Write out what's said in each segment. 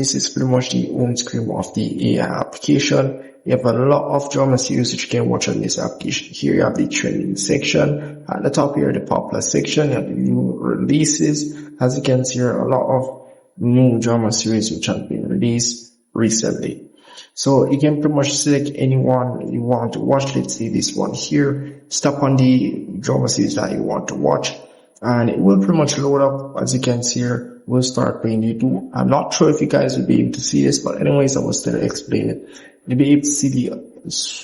this is pretty much the home screen of the AI application. You have a lot of drama series which you can watch on this application. Here you have the trending section. At the top here, the popular section, you have the new releases. As you can see here, a lot of new drama series which have been released recently. So you can pretty much select anyone you want to watch. Let's see this one here. Stop on the drama series that you want to watch, and it will pretty much load up. As you can see here, we'll start playing YouTube. I'm not sure if you guys will be able to see this, but anyways, I will still explain it. You'll be able to see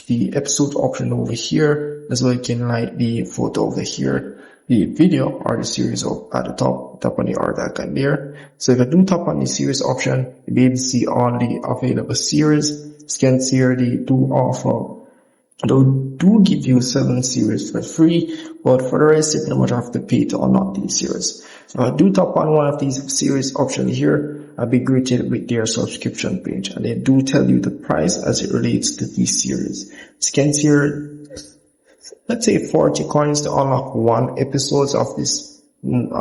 the episode option over here, as well. You can like the photo over here, the video or the series up at the top. Tap on the art icon there. So if I do tap on the series option, you'll be able to see all the available series. You can see here they do give you 7 series for free, but for the rest you pretty much have to pay to unlock these series. So I do tap on one of these series options here, I'll be greeted with their subscription page, and they do tell you the price as it relates to these series. You can see here, let's say 40 coins to unlock 1 episode of this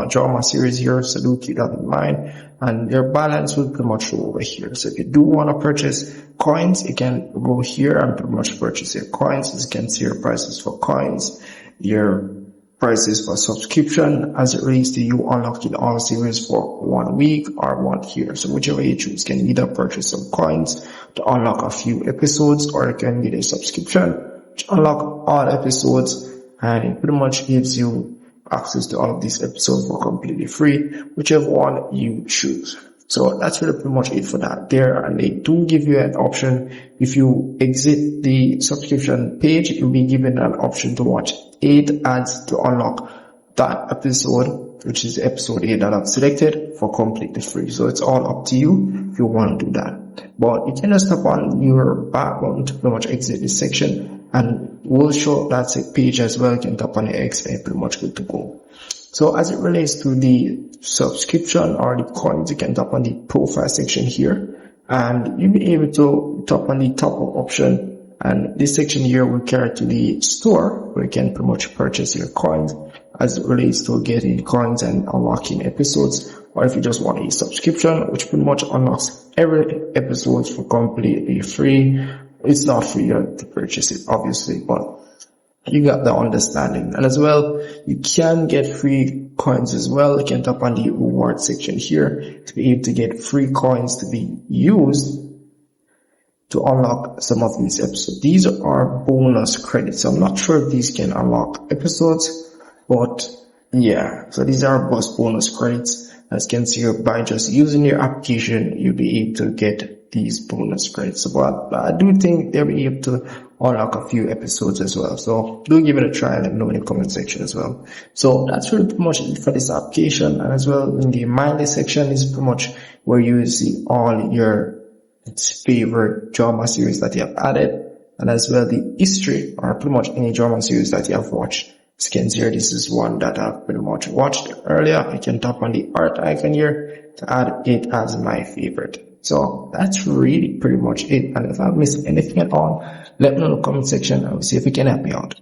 drama series here, so do keep that in mind, and your balance will pretty much show over here. So if you do want to purchase coins, you can go here and pretty much purchase your coins. As you can see, your prices for coins, your prices for subscription as it relates to you unlocking all series for 1 week or 1 year. So whichever you choose, you can either purchase some coins to unlock a few episodes, or you can get a subscription to unlock all episodes, and it pretty much gives you access to all of these episodes for completely free, whichever one you choose. So that's really pretty much it for that there. And they do give you an option. If you exit the subscription page, you'll be given an option to watch 8 ads to unlock that episode, which is episode 8 that I've selected, for completely free. So it's all up to you if you want to do that. But you can just tap on your back button to pretty much exit this section, and we'll show that page as well. You can tap on the X and pretty much good to go. So as it relates to the subscription or the coins, you can tap on the profile section here, and you'll be able to tap on the top up option, and this section here will carry to the store where you can pretty much purchase your coins as it relates to getting coins and unlocking episodes. Or if you just want a subscription, which pretty much unlocks every episode for completely free. It's not free to purchase it, obviously, but you got the understanding. And as well, you can get free coins as well. You can tap on the reward section here to be able to get free coins to be used to unlock some of these episodes. These are bonus credits. I'm not sure if these can unlock episodes, but yeah, so these are bonus credits. As you can see here, by just using your application, you'll be able to get these bonus credits. But I do think they'll be able to unlock a few episodes as well. So do give it a try and let me know in the comment section as well. So that's really pretty much it for this application. And as well, in the My List section is pretty much where you see all your favorite drama series that you have added, and as well the history or pretty much any drama series that you have watched. As you can see here, this is one that I've pretty much watched earlier. You can tap on the art icon here to add it as my favorite. So that's really pretty much it. And if I've missed anything at all, let me know in the comment section and we'll see if we can help you out.